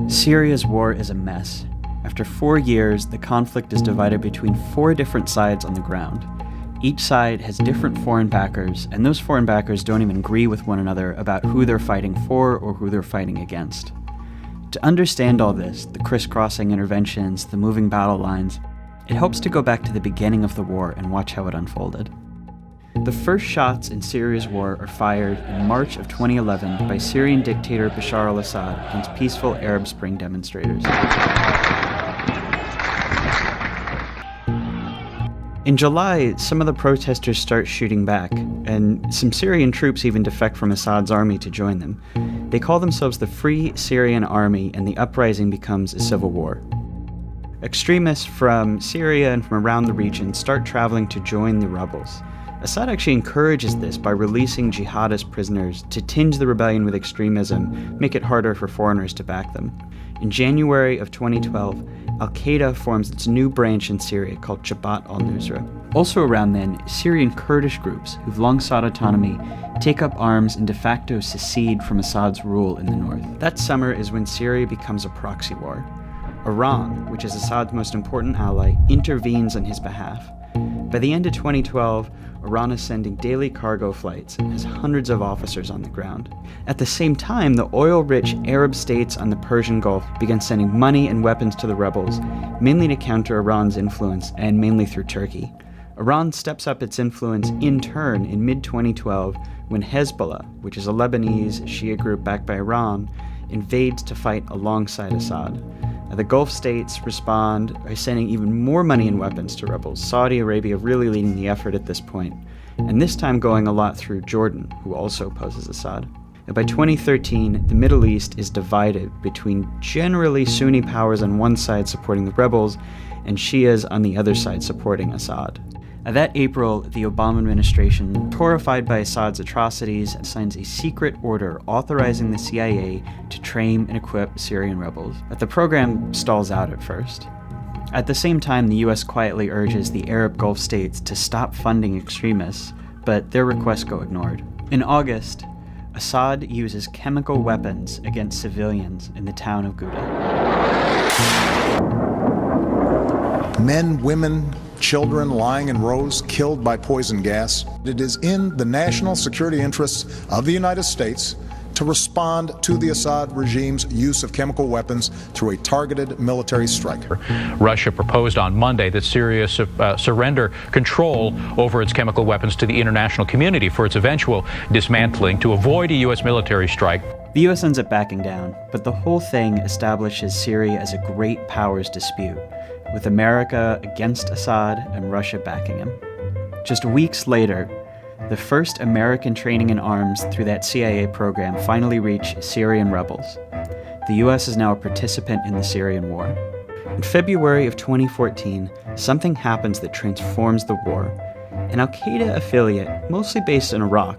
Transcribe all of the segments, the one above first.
Syria's war is a mess. After 4 years, the conflict is divided between 4 different sides on the ground. Each side has different foreign backers, and those foreign backers don't even agree with one another about who they're fighting for or who they're fighting against. To understand all this, the crisscrossing interventions, the moving battle lines, it helps to go back to the beginning of the war and watch how it unfolded. The first shots in Syria's war are fired in March of 2011 by Syrian dictator Bashar al-Assad against peaceful Arab Spring demonstrators. In July, some of the protesters start shooting back, and some Syrian troops even defect from Assad's army to join them. They call themselves the Free Syrian Army, and the uprising becomes a civil war. Extremists from Syria and from around the region start traveling to join the rebels. Assad actually encourages this by releasing jihadist prisoners to tinge the rebellion with extremism, make it harder for foreigners to back them. In January of 2012, Al-Qaeda forms its new branch in Syria called Jabhat al-Nusra. Also around then, Syrian Kurdish groups who've long sought autonomy take up arms and de facto secede from Assad's rule in the north. That summer is when Syria becomes a proxy war. Iran, which is Assad's most important ally, intervenes on his behalf. By the end of 2012, Iran is sending daily cargo flights and has hundreds of officers on the ground. At the same time, the oil-rich Arab states on the Persian Gulf began sending money and weapons to the rebels, mainly to counter Iran's influence and mainly through Turkey. Iran steps up its influence in turn in mid-2012 when Hezbollah, which is a Lebanese Shia group backed by Iran, invades to fight alongside Assad. The Gulf states respond by sending even more money and weapons to rebels, Saudi Arabia really leading the effort at this point, and this time going a lot through Jordan, who also opposes Assad. And by 2013, the Middle East is divided between generally Sunni powers on one side supporting the rebels and Shias on the other side supporting Assad. That April, the Obama administration, horrified by Assad's atrocities, signs a secret order authorizing the CIA to train and equip Syrian rebels. But the program stalls out at first. At the same time, the US quietly urges the Arab Gulf states to stop funding extremists, but their requests go ignored. In August, Assad uses chemical weapons against civilians in the town of Ghouta. Men, women, children lying in rows, killed by poison gas. It is in the national security interests of the United States to respond to the Assad regime's use of chemical weapons through a targeted military strike. Russia proposed on Monday that Syria surrender control over its chemical weapons to the international community for its eventual dismantling to avoid a U.S. military strike. The US ends up backing down, but the whole thing establishes Syria as a great powers dispute, with America against Assad and Russia backing him. Just weeks later, the first American training in arms through that CIA program finally reached Syrian rebels. The US is now a participant in the Syrian war. In February of 2014, something happens that transforms the war. An Al-Qaeda affiliate, mostly based in Iraq,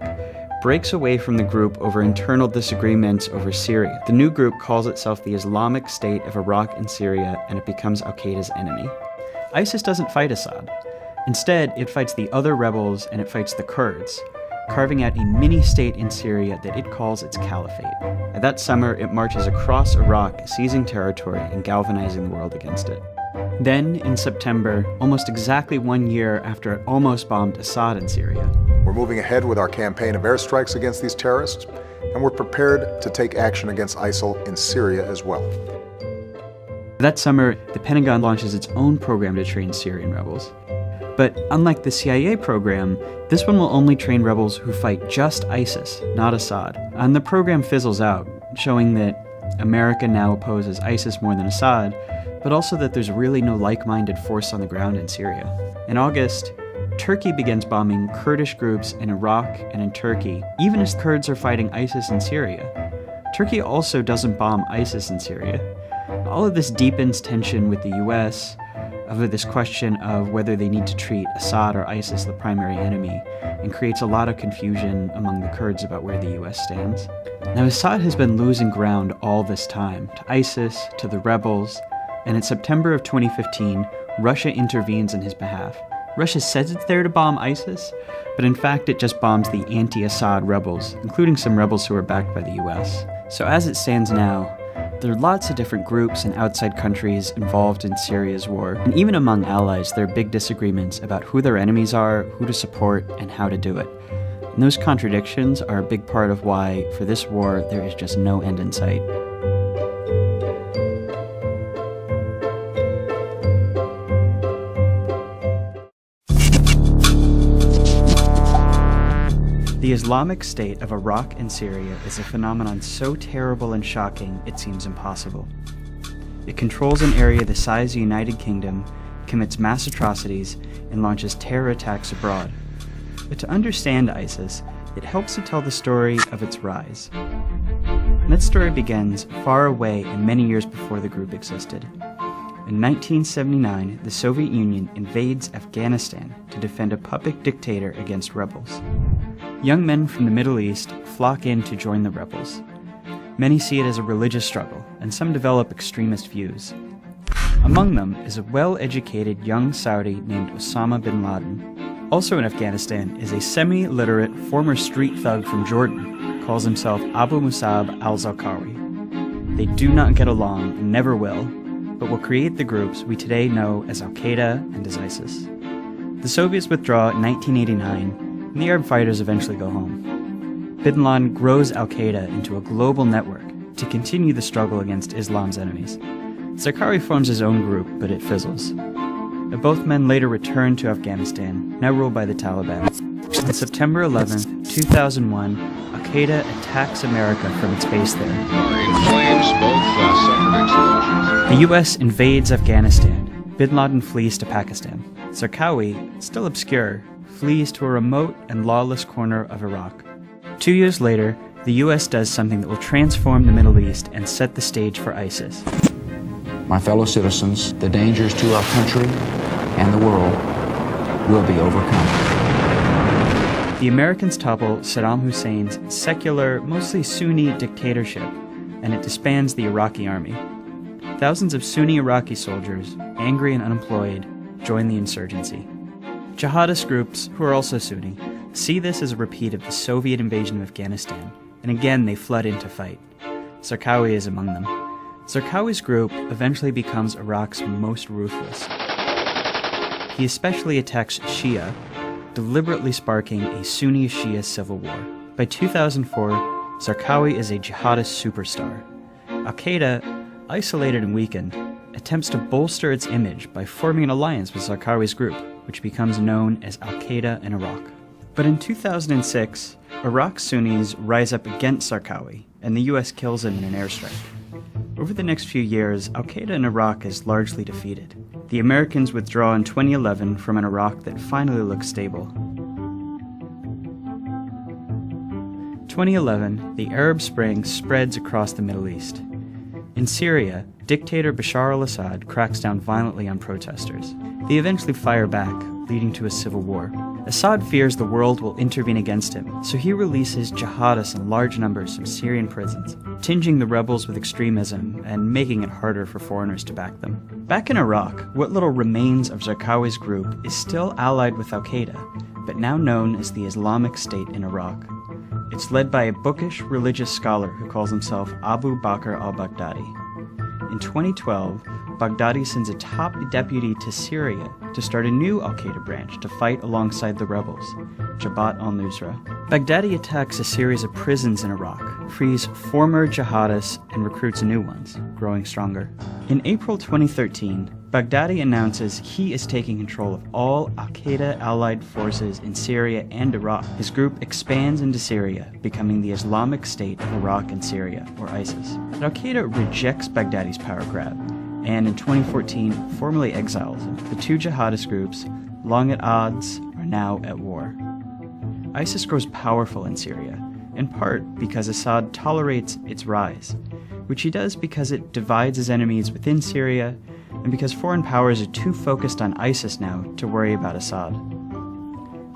breaks away from the group over internal disagreements over Syria. The new group calls itself the Islamic State of Iraq and Syria, and it becomes Al-Qaeda's enemy. ISIS doesn't fight Assad. Instead, it fights the other rebels and it fights the Kurds, carving out a mini-state in Syria that it calls its caliphate. And that summer, it marches across Iraq, seizing territory and galvanizing the world against it. Then, in September, almost exactly 1 year after it almost bombed Assad in Syria, We're moving ahead with our campaign of airstrikes against these terrorists, and we're prepared to take action against ISIL in Syria as well. That summer, the Pentagon launches its own program to train Syrian rebels. But unlike the CIA program, this one will only train rebels who fight just ISIS, not Assad. And the program fizzles out, showing that America now opposes ISIS more than Assad, but also that there's really no like-minded force on the ground in Syria. In August, Turkey begins bombing Kurdish groups in Iraq and in Turkey, even as Kurds are fighting ISIS in Syria. Turkey also doesn't bomb ISIS in Syria. All of this deepens tension with the US over this question of whether they need to treat Assad or ISIS the primary enemy, and creates a lot of confusion among the Kurds about where the US stands. Now, Assad has been losing ground all this time, to ISIS, to the rebels, and in September of 2015, Russia intervenes on his behalf. Russia says it's there to bomb ISIS, but in fact it just bombs the anti-Assad rebels, including some rebels who are backed by the US. So as it stands now, There are lots of different groups and outside countries involved in Syria's war, and even among allies there are big disagreements about who their enemies are, who to support, and how to do it. And those contradictions are a big part of why, for this war, there is just no end in sight. The Islamic State of Iraq and Syria is a phenomenon so terrible and shocking it seems impossible. It controls an area the size of the United Kingdom, commits mass atrocities, and launches terror attacks abroad. But to understand ISIS, it helps to tell the story of its rise. And that story begins far away and many years before the group existed. In 1979, the Soviet Union invades Afghanistan to defend a puppet dictator against rebels. Young men from the Middle East flock in to join the rebels. Many see it as a religious struggle, and some develop extremist views. Among them is a well-educated young Saudi named Osama bin Laden. Also in Afghanistan is a semi-literate former street thug from Jordan, calls himself Abu Musab al-Zarqawi. They do not get along and never will, but will create the groups we today know as Al-Qaeda and as ISIS. The Soviets withdraw in 1989, and the Arab fighters eventually go home. Bin Laden grows Al-Qaeda into a global network to continue the struggle against Islam's enemies. Zarqawi forms his own group, but it fizzles. Both men later return to Afghanistan, now ruled by the Taliban. On September 11, 2001, Al-Qaeda attacks America from its base there. The U.S. invades Afghanistan. Bin Laden flees to Pakistan. Zarqawi, still obscure, flees to a remote and lawless corner of Iraq. 2 years later, the U.S. does something that will transform the Middle East and set the stage for ISIS. My fellow citizens, the dangers to our country and the world will be overcome. The Americans topple Saddam Hussein's secular, mostly Sunni dictatorship, and it disbands the Iraqi army. Thousands of Sunni Iraqi soldiers, angry and unemployed, join the insurgency. Jihadist groups, who are also Sunni, see this as a repeat of the Soviet invasion of Afghanistan, and again they flood in to fight. Zarqawi is among them. Zarqawi's group eventually becomes Iraq's most ruthless. He especially attacks Shia, deliberately sparking a Sunni-Shia civil war. By 2004, Zarqawi is a jihadist superstar. Al-Qaeda, isolated and weakened, attempts to bolster its image by forming an alliance with Zarqawi's group, which becomes known as Al-Qaeda in Iraq. But in 2006, Iraq's Sunnis rise up against Zarqawi, and the US kills him in an airstrike. Over the next few years, Al-Qaeda in Iraq is largely defeated. The Americans withdraw in 2011 from an Iraq that finally looks stable. 2011, the Arab Spring spreads across the Middle East. In Syria, dictator Bashar al-Assad cracks down violently on protesters. They eventually fire back, leading to a civil war. Assad fears the world will intervene against him, so he releases jihadists in large numbers from Syrian prisons, tinging the rebels with extremism and making it harder for foreigners to back them. Back in Iraq, what little remains of Zarqawi's group is still allied with Al-Qaeda, but now known as the Islamic State in Iraq. It's led by a bookish religious scholar who calls himself Abu Bakr al-Baghdadi. In 2012, Baghdadi sends a top deputy to Syria to start a new Al-Qaeda branch to fight alongside the rebels, Jabhat al-Nusra. Baghdadi attacks a series of prisons in Iraq, frees former jihadists, and recruits new ones, growing stronger. In April 2013, Baghdadi announces he is taking control of all Al-Qaeda allied forces in Syria and Iraq. His group expands into Syria, becoming the Islamic State of Iraq and Syria, or ISIS. But Al-Qaeda rejects Baghdadi's power grab, and in 2014 formally exiles him. The two jihadist groups, long at odds, are now at war. ISIS grows powerful in Syria, in part because Assad tolerates its rise, which he does because it divides his enemies within Syria, and because foreign powers are too focused on ISIS now to worry about Assad.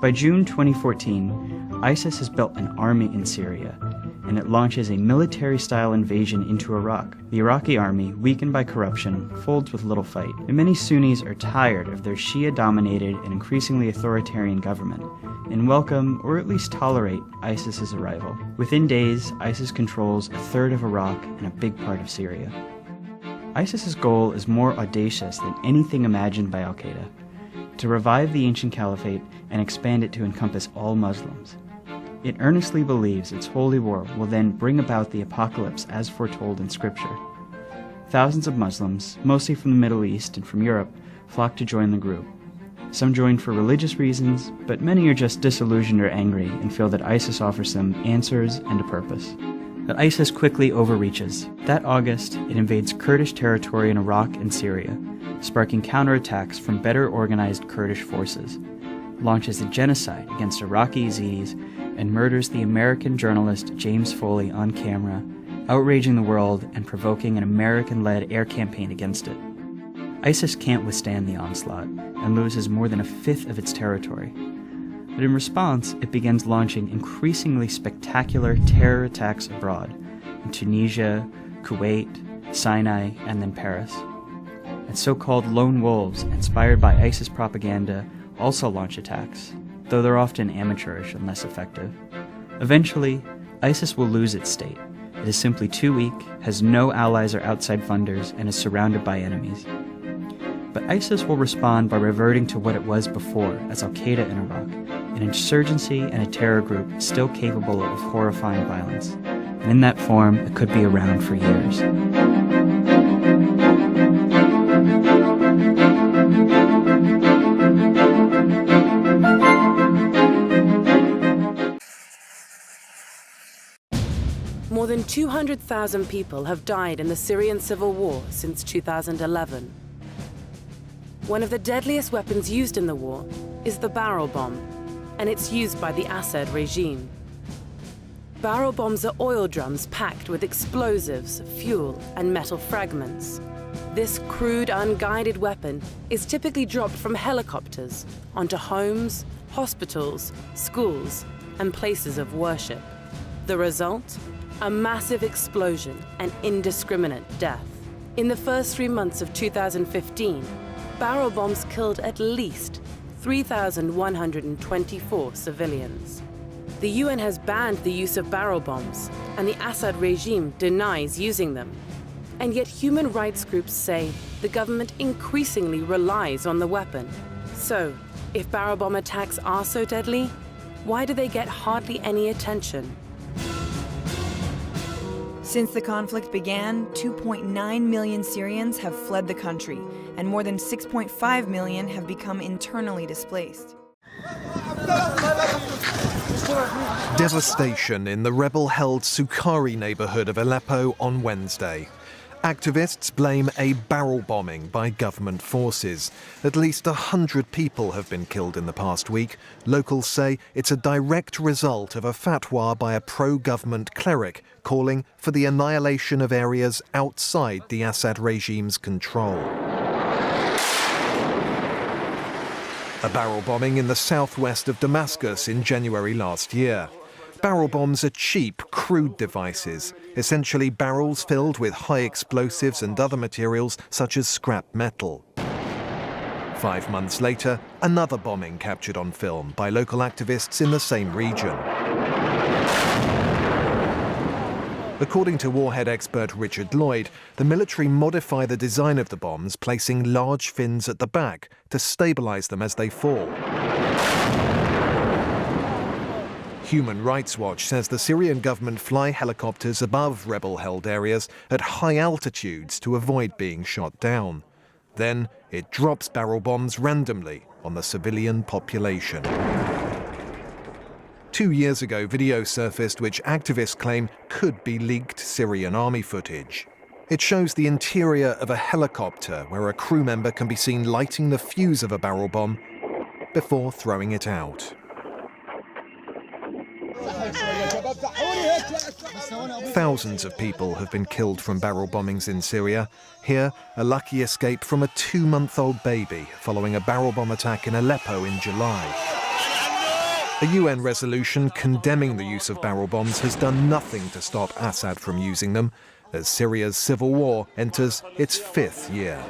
By June 2014, ISIS has built an army in Syria, and it launches a military-style invasion into Iraq. The Iraqi army, weakened by corruption, folds with little fight, and many Sunnis are tired of their Shia-dominated and increasingly authoritarian government, and welcome, or at least tolerate, ISIS's arrival. Within days, ISIS controls a third of Iraq and a big part of Syria. ISIS's goal is more audacious than anything imagined by al-Qaeda: to revive the ancient caliphate and expand it to encompass all Muslims. It earnestly believes its holy war will then bring about the apocalypse as foretold in Scripture. Thousands of Muslims, mostly from the Middle East and from Europe, flock to join the group. Some join for religious reasons, but many are just disillusioned or angry and feel that ISIS offers them answers and a purpose. But ISIS quickly overreaches. That August, it invades Kurdish territory in Iraq and Syria, sparking counterattacks from better organized Kurdish forces, launches a genocide against Iraqi Yazidis, and murders the American journalist James Foley on camera, outraging the world and provoking an American-led air campaign against it. ISIS can't withstand the onslaught and loses more than a fifth of its territory. But in response, it begins launching increasingly spectacular terror attacks abroad, in Tunisia, Kuwait, Sinai, and then Paris. And so-called lone wolves, inspired by ISIS propaganda, also launch attacks, though they're often amateurish and less effective. Eventually, ISIS will lose its state. It is simply too weak, has no allies or outside funders, and is surrounded by enemies. But ISIS will respond by reverting to what it was before as al-Qaeda in Iraq, an insurgency and a terror group still capable of horrifying violence. And in that form, it could be around for years. More than 200,000 people have died in the Syrian civil war since 2011. One of the deadliest weapons used in the war is the barrel bomb, and it's used by the Assad regime. Barrel bombs are oil drums packed with explosives, fuel, and metal fragments. This crude, unguided weapon is typically dropped from helicopters onto homes, hospitals, schools, and places of worship. The result? A massive explosion and indiscriminate death. In the first 3 months of 2015, barrel bombs killed at least 3,124 civilians. The UN has banned the use of barrel bombs, and the Assad regime denies using them. And yet human rights groups say the government increasingly relies on the weapon. So, if barrel bomb attacks are so deadly, why do they get hardly any attention? Since the conflict began, 2.9 million Syrians have fled the country, and more than 6.5 million have become internally displaced. Devastation in the rebel-held Sukhari neighborhood of Aleppo on Wednesday. Activists blame a barrel bombing by government forces. At least 100 people have been killed in the past week. Locals say it's a direct result of a fatwa by a pro-government cleric calling for the annihilation of areas outside the Assad regime's control. A barrel bombing in the southwest of Damascus in January last year. Barrel bombs are cheap, crude devices, essentially barrels filled with high explosives and other materials such as scrap metal. 5 months later, another bombing captured on film by local activists in the same region. According to warhead expert Richard Lloyd, the military modify the design of the bombs, placing large fins at the back to stabilize them as they fall. Human Rights Watch says the Syrian government fly helicopters above rebel-held areas at high altitudes to avoid being shot down. Then it drops barrel bombs randomly on the civilian population. 2 years ago, video surfaced which activists claim could be leaked Syrian army footage. It shows the interior of a helicopter where a crew member can be seen lighting the fuse of a barrel bomb before throwing it out. Thousands of people have been killed from barrel bombings in Syria. Here, a lucky escape from a 2-month-old baby following a barrel bomb attack in Aleppo in July. A UN resolution condemning the use of barrel bombs has done nothing to stop Assad from using them, as Syria's civil war enters its 5th year.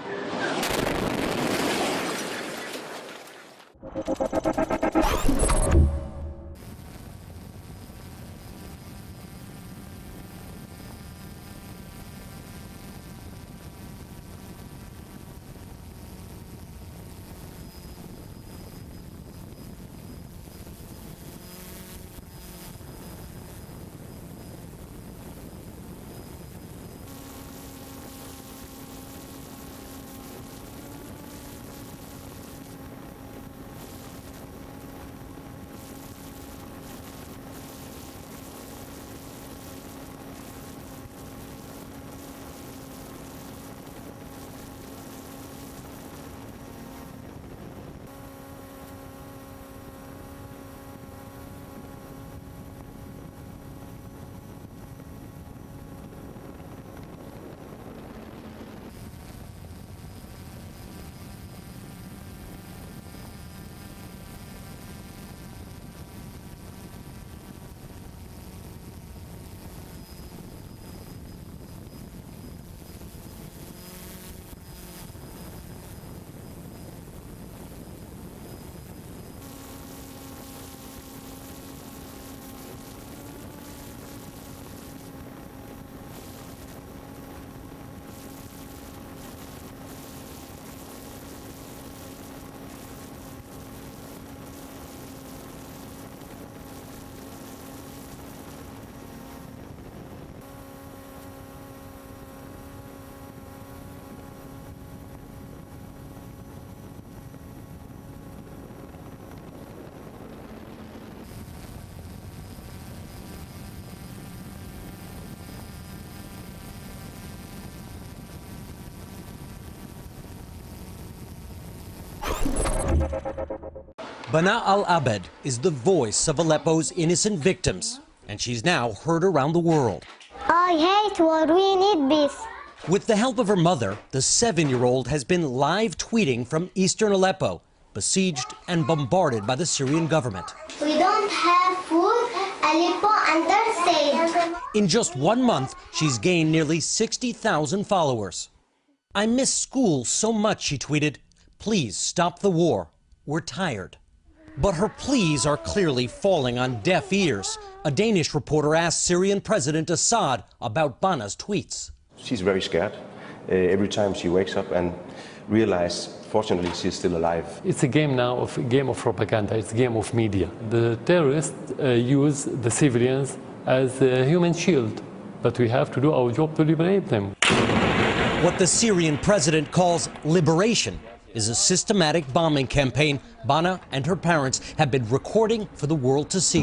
Bana al-Abed is the voice of Aleppo's innocent victims, and she's now heard around the world. I hate war, we need peace. With the help of her mother, the 7-year-old has been live tweeting from eastern Aleppo, besieged and bombarded by the Syrian government. We don't have food, Aleppo under siege. In just 1 month, she's gained nearly 60,000 followers. I miss school so much, she tweeted. Please stop the war. We're tired. But her pleas are clearly falling on deaf ears. A Danish reporter asked Syrian President Assad about Bana's tweets. She's very scared every time she wakes up and realizes, fortunately, she's still alive. It's a game now, a game of propaganda. It's a game of media. The terrorists use the civilians as a human shield, but we have to do our job to liberate them. What the Syrian president calls liberation is a systematic bombing campaign Bana and her parents have been recording for the world to see.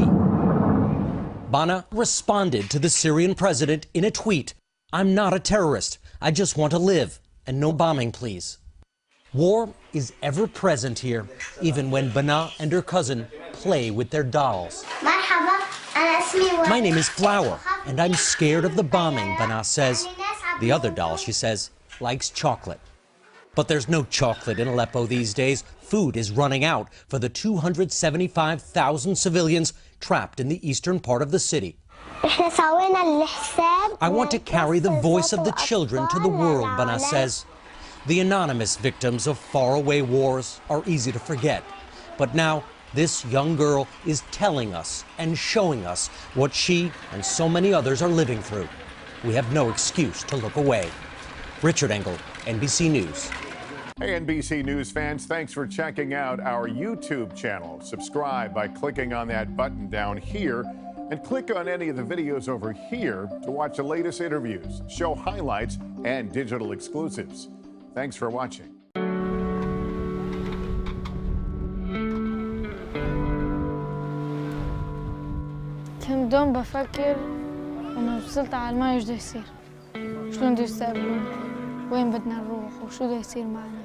Bana responded to the Syrian president in a tweet. I'm not a terrorist. I just want to live. And no bombing, please. War is ever present here, even when Bana and her cousin play with their dolls. My name is Flower, and I'm scared of the bombing, Bana says. The other doll, she says, likes chocolate. But there's no chocolate in Aleppo these days. Food is running out for the 275,000 civilians trapped in the eastern part of the city. I want to carry the voice of the children to the world, Bana says. The anonymous victims of faraway wars are easy to forget. But now, this young girl is telling us and showing us what she and so many others are living through. We have no excuse to look away. Richard Engel, NBC News. Hey, NBC News fans, thanks for checking out our YouTube channel. Subscribe by clicking on that button down here and click on any of the videos over here to watch the latest interviews, show highlights, and digital exclusives. Thanks for watching. كنت دوم بفكر لما وصلت على الماء ايش بده يصير شلون بده يستقبلونا وين بدنا نروح وشو بده يصير معنا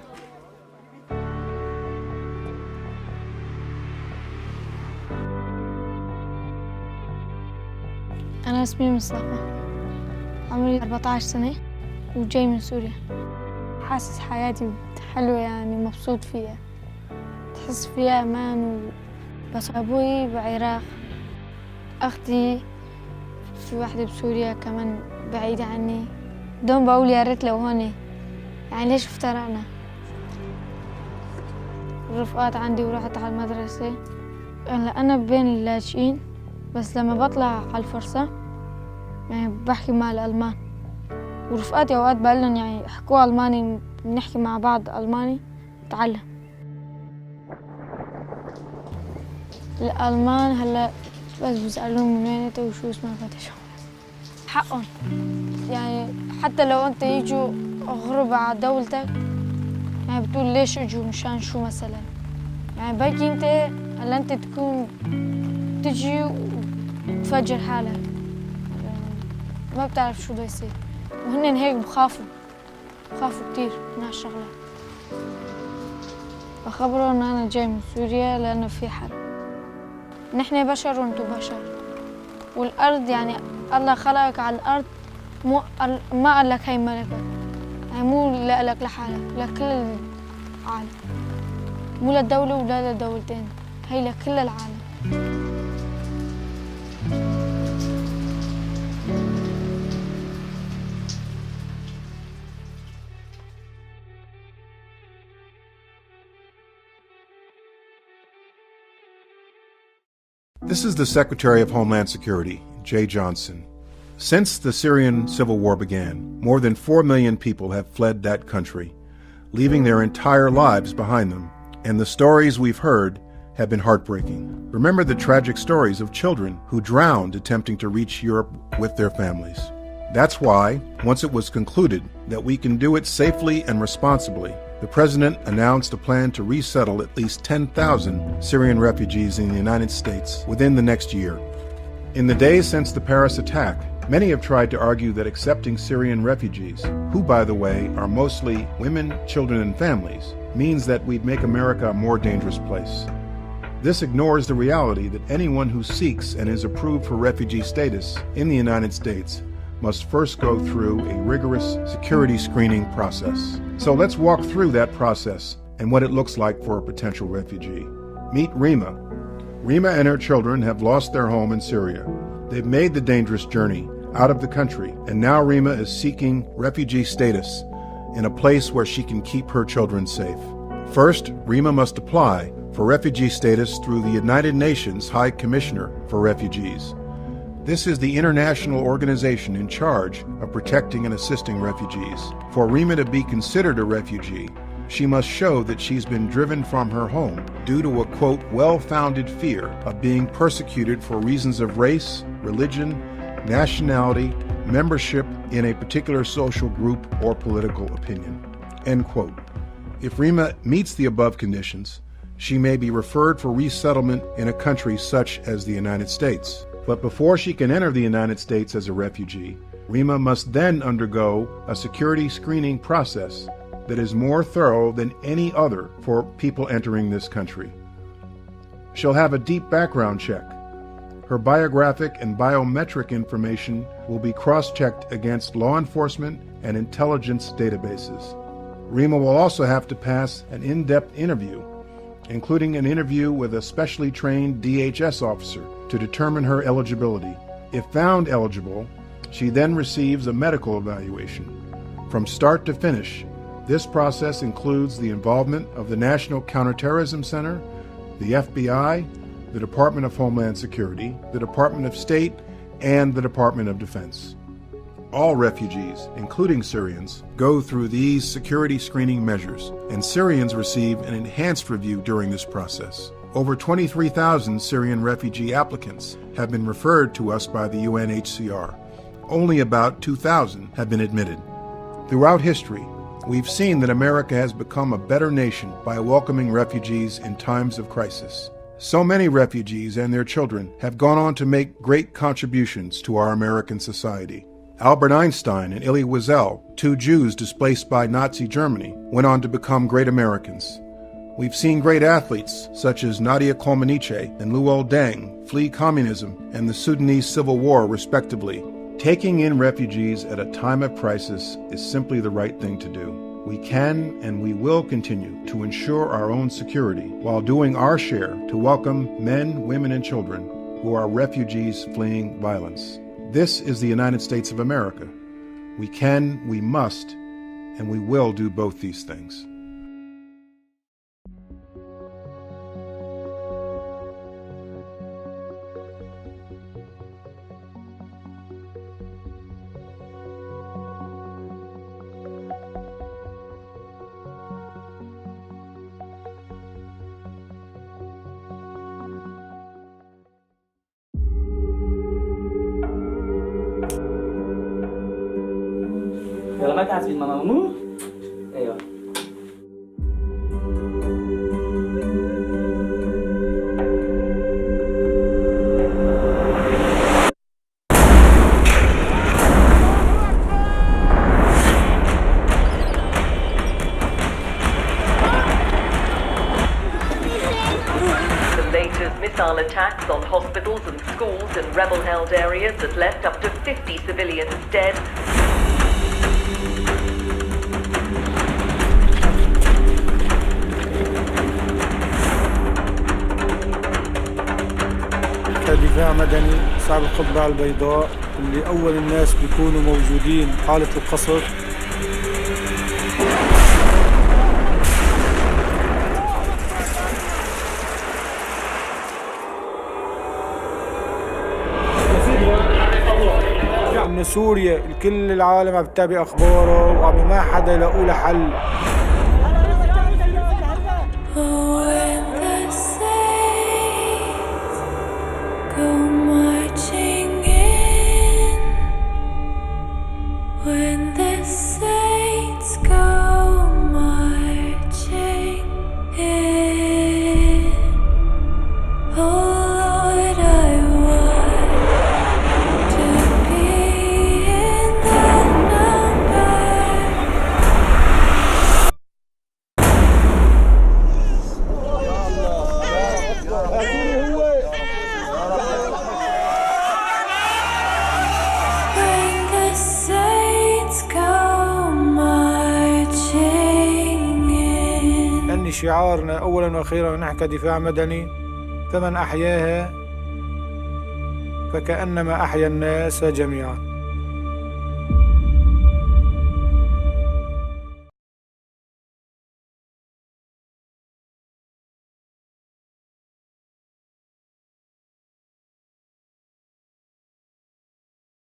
أنا اسمي مصطفى عمري 14 سنة وجاي من سوريا حاسس حياتي حلوة يعني مبسوط فيها تحس فيها أمان بس أبوي بعراق، أختي في واحدة بسوريا كمان بعيدة عني. دوم بقول يا ريت لو هون، يعني ليش افترقنا؟ الرفقات عندي ورحت على المدرسة. هلا أنا بين اللاجئين، بس لما بطلع على الفرصة يعني بحكي مع الألمان، ورفقاتي أوقات بقلن يعني احكوا ألماني، بنحكي مع بعض ألماني تعلم. الألمان هلا بس بيسألون من وين أنت وشو اسمك فتشوا حقهم، يعني حتى لو أنت يجوا غربة على دولتك يعني بتقول ليش اجوا مشان شو مثلا، يعني بلكي أنت هلا أنت تكون تجي وتفجر حالك، ما بتعرف شو بده يصير، وهن هيك بخافوا كتير من هالشغلة. بخبروا إن أنا جاي من سوريا لأنه في حرب، نحن بشر وانتو بشر، والأرض يعني الله خلقك على الأرض، ما قال لك هي ملكك، يعني مو لك لحالك، لكل العالم، مو للدولة ولا للدولتين، هي لكل العالم. This is the Secretary of Homeland Security, Jay Johnson. Since the Syrian civil war began, more than 4 million people have fled that country, leaving their entire lives behind them, and the stories we've heard have been heartbreaking. Remember the tragic stories of children who drowned attempting to reach Europe with their families. That's why, once it was concluded that we can do it safely and responsibly, the President announced a plan to resettle at least 10,000 Syrian refugees in the United States within the next year. In the days since the Paris attack, many have tried to argue that accepting Syrian refugees, who, by the way, are mostly women, children, and families, means that we'd make America a more dangerous place. This ignores the reality that anyone who seeks and is approved for refugee status in the United States must first go through a rigorous security screening process. So let's walk through that process and what it looks like for a potential refugee. Meet Rima. Rima and her children have lost their home in Syria. They've made the dangerous journey out of the country, and now Rima is seeking refugee status in a place where she can keep her children safe. First, Rima must apply for refugee status through the United Nations High Commissioner for Refugees. This is the international organization in charge of protecting and assisting refugees. For Rima to be considered a refugee, she must show that she's been driven from her home due to a, quote, well-founded fear of being persecuted for reasons of race, religion, nationality, membership in a particular social group or political opinion, end quote. If Rima meets the above conditions, she may be referred for resettlement in a country such as the United States. But before she can enter the United States as a refugee, Rima must then undergo a security screening process that is more thorough than any other for people entering this country. She'll have a deep background check. Her biographic and biometric information will be cross-checked against law enforcement and intelligence databases. Rima will also have to pass an in-depth interview, including an interview with a specially trained DHS officer to determine her eligibility. If found eligible, she then receives a medical evaluation. From start to finish, this process includes the involvement of the National Counterterrorism Center, the FBI, the Department of Homeland Security, the Department of State, and the Department of Defense. All refugees, including Syrians, go through these security screening measures, and Syrians receive an enhanced review during this process. Over 23,000 Syrian refugee applicants have been referred to us by the UNHCR. Only about 2,000 have been admitted. Throughout history, we've seen that America has become a better nation by welcoming refugees in times of crisis. So many refugees and their children have gone on to make great contributions to our American society. Albert Einstein and Elie Wiesel, two Jews displaced by Nazi Germany, went on to become great Americans. We've seen great athletes such as Nadia Comaneci and Luol Deng flee communism and the Sudanese Civil War, respectively. Taking in refugees at a time of crisis is simply the right thing to do. We can and we will continue to ensure our own security while doing our share to welcome men, women, and children who are refugees fleeing violence. This is the United States of America. We can, we must, and we will do both these things. يلا ما تعزمين ماما مو؟ ايوه Missile attacks on hospitals and schools in rebel-held areas that left up to 50 civilians dead. كدفاع مدني صعب القبعة البيضاء اللي أول الناس بيكونوا موجودين حالة القصف. من سوريا الكل العالم عم بتابع أخباره وعم ما حدا يلاقوا له حل. شعارنا أولاً وأخيراً نحن كدفاع مدني، فمن أحياها فكأنما أحيا الناس جميعاً.